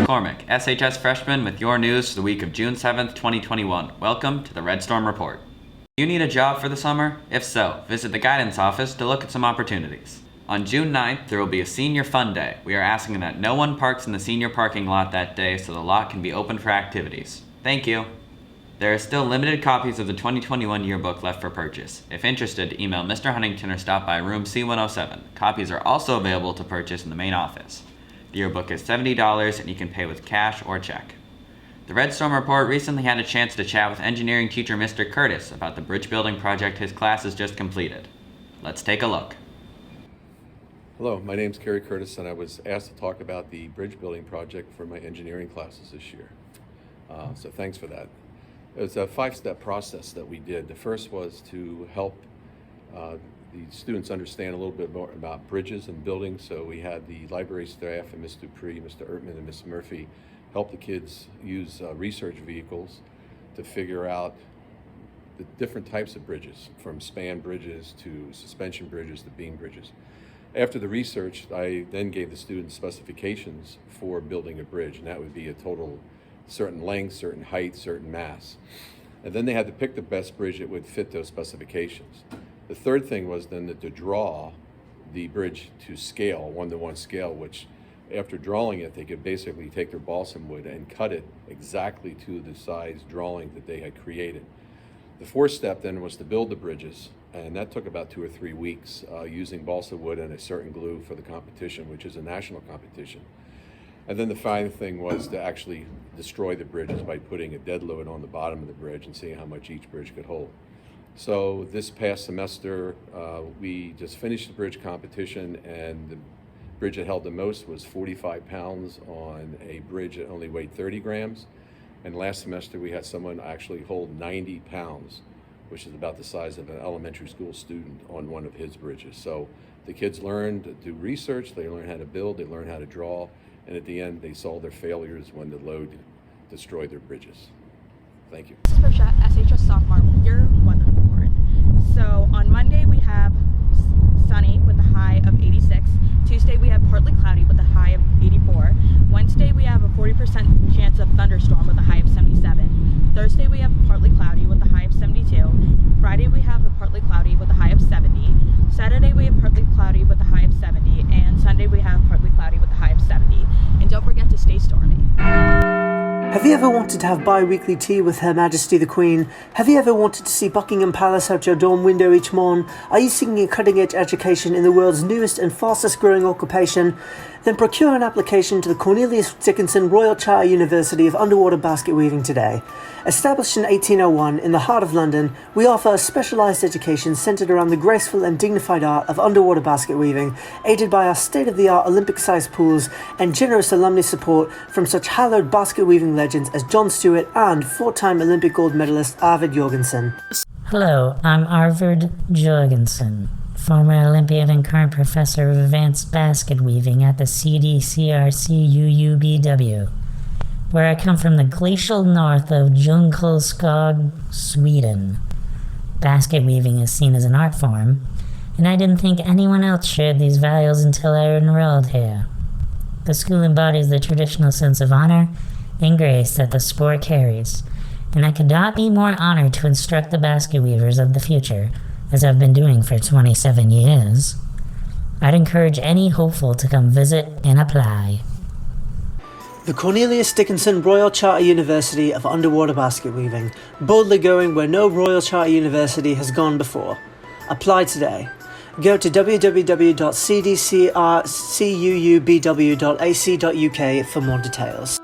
McCormick, SHS freshman with your news for the week of June 7th, 2021. Welcome to the Red Storm Report. Do you need a job for the summer? If so, visit the guidance office to look at some opportunities. On June 9th, there will be a senior fun day. We are asking that no one parks in the senior parking lot that day so the lot can be open for activities. Thank you. There are still limited copies of the 2021 yearbook left for purchase. If interested, email Mr. Huntington or stop by room C107. Copies are also available to purchase in the main office. The yearbook is $70 and you can pay with cash or check. The Red Storm Report recently had a chance to chat with engineering teacher Mr. Curtis about the bridge building project his class has just completed. Let's take a look. Hello, my name is Kerry Curtis and I was asked to talk about the bridge building project for my engineering classes this year. So thanks for that. It was a 5-step process that we did. The first was to help the students understand a little bit more about bridges and buildings. So we had the library staff and Ms. Dupree, Mr. Ertman, and Ms. Murphy help the kids use research vehicles to figure out the different types of bridges, from span bridges to suspension bridges to beam bridges. After the research, I then gave the students specifications for building a bridge, and that would be a total certain length, certain height, certain mass. And then they had to pick the best bridge that would fit those specifications. The third thing was then to draw the bridge to scale, 1-to-1 scale, which after drawing it, they could basically take their balsam wood and cut it exactly to the size drawing that they had created. The fourth step then was to build the bridges, and that took about 2 or 3 weeks using balsa wood and a certain glue for the competition, which is a national competition. And then the final thing was to actually destroy the bridges by putting a dead load on the bottom of the bridge and seeing how much each bridge could hold. So this past semester, we just finished the bridge competition, and the bridge that held the most was 45 pounds on a bridge that only weighed 30 grams. And last semester, we had someone actually hold 90 pounds, which is about the size of an elementary school student on one of his bridges. So the kids learned to do research, they learned how to build, they learned how to draw, and at the end, they saw their failures when the load destroyed their bridges. Thank you. This is Rochette, SHS sophomore, with your weather report. So on Monday, we have sunny with a high of 86. Tuesday, we have partly cloudy with a high of 84. Wednesday, we have a 40% chance of thunderstorm with a high of 77. Thursday, we have partly cloudy with a high of 72. Friday, we have a partly cloudy with a high of 70. Saturday, we have partly cloudy with a high of 70. And Sunday, we have partly cloudy with a high of 70. And don't forget to stay stormy. Have you ever wanted to have bi-weekly tea with Her Majesty the Queen? Have you ever wanted to see Buckingham Palace out your dorm window each morn? Are you seeking a cutting-edge education in the world's newest and fastest-growing occupation? Then procure an application to the Cornelius Dickinson Royal Charter University of Underwater Basket Weaving today. Established in 1801 in the heart of London, we offer a specialised education centred around the graceful and dignified art of underwater basket weaving, aided by our state-of-the-art Olympic-sized pools and generous alumni support from such hallowed basket weaving legends as Jon Stewart and 4-time Olympic gold medalist Arvid Jorgensen. Hello, I'm Arvid Jorgensen, former Olympian and current professor of advanced basket weaving at the CDCRC UUBW, where I come from the glacial north of Ljungskog, Sweden. Basket weaving is seen as an art form, and I didn't think anyone else shared these values until I enrolled here. The school embodies the traditional sense of honor and grace that the sport carries, and I could not be more honored to instruct the basket weavers of the future, as I've been doing for 27 years. I'd encourage any hopeful to come visit and apply. The Cornelius Dickinson Royal Charter University of Underwater Basket Weaving, boldly going where no Royal Charter University has gone before. Apply today. Go to www.cdcrcuubw.ac.uk for more details.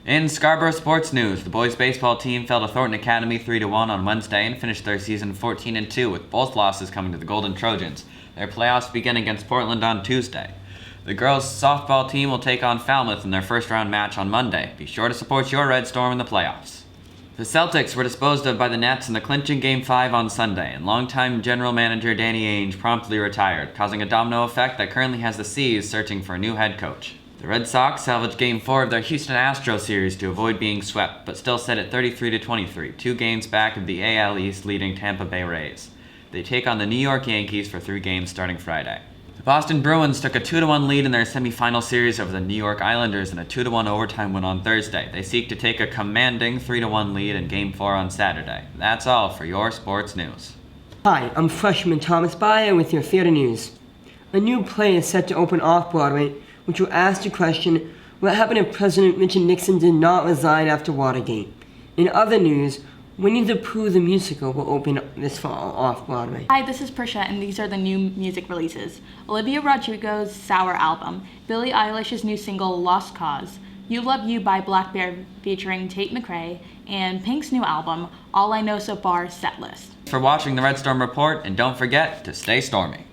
In Scarborough sports news, the boys baseball team fell to Thornton Academy 3-1 on Wednesday and finished their season 14-2, with both losses coming to the Golden Trojans. Their playoffs begin against Portland on Tuesday. The girls' softball team will take on Falmouth in their first-round match on Monday. Be sure to support your Red Storm in the playoffs. The Celtics were disposed of by the Nets in the clinching Game 5 on Sunday, and longtime general manager Danny Ainge promptly retired, causing a domino effect that currently has the C's searching for a new head coach. The Red Sox salvaged Game 4 of their Houston Astros series to avoid being swept, but still sit at 33-23, 2 games back of the AL East leading Tampa Bay Rays. They take on the New York Yankees for 3 games starting Friday. The Boston Bruins took a 2-1 lead in their semifinal series over the New York Islanders in a 2-1 overtime win on Thursday. They seek to take a commanding 3-1 lead in Game 4 on Saturday. That's all for your sports news. Hi, I'm freshman Thomas Bayer with your theater news. A new play is set to open off-Broadway, which will ask the question, what happened if President Richard Nixon did not resign after Watergate? In other news, Winnie the Pooh the musical will open this fall off-Broadway. Hi, this is Prisha, and these are the new music releases. Olivia Rodrigo's Sour album, Billie Eilish's new single Lost Cause, You Love You by Black Bear featuring Tate McRae, and Pink's new album, All I Know So Far Set List. For watching the Red Storm Report, and don't forget to stay stormy.